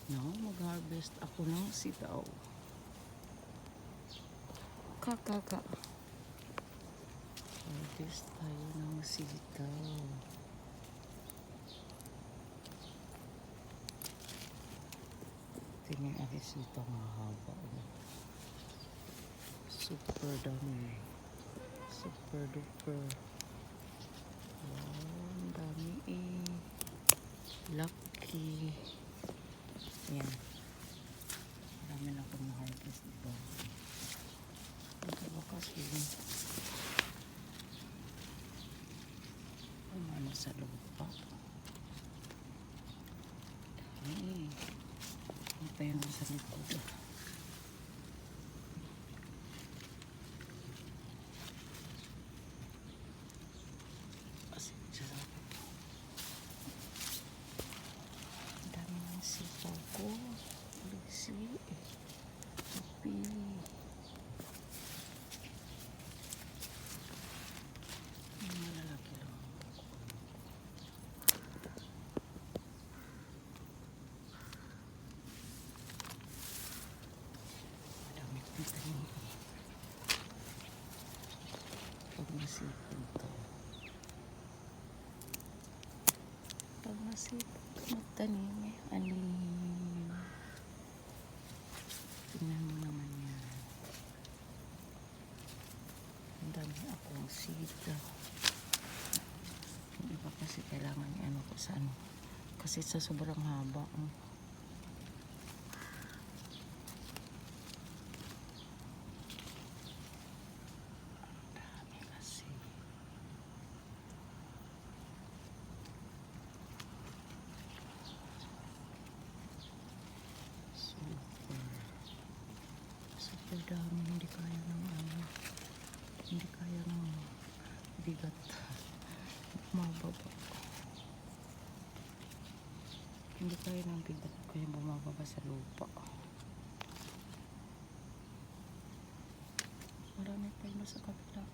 No, mag-harvest ako ng sitaw. Kakaka. Harvest tayo ng sitaw. Tingnan natin sitaw mahaba. Super dami. Super duper. Wow, ang dami eh. Lucky. Yan. Marami na akong na-harvest, diba? Ito ba kasi ano sa lupa. Ay, ano pa yung nasa likod? Kasi sarap. Ang dami ng sitaw ko. Lisi. Happy. Malalaki lang. Madami kong tanim. Pag masipag to. Pag masipag magtanim eh. Anin. Tingnan mo naman yan. Ang dami akong sitaw. Yung iba kasi kailangan ano ko sa ano. Kasi sa sobrang haba. Dami kasi. Super dami. Hindi kaya ng ano. Hindi kaya ng bigat. Mababa. Hindi kaya ng bigat kaya bumababa sa lupa. Marami pa yun sa kabila.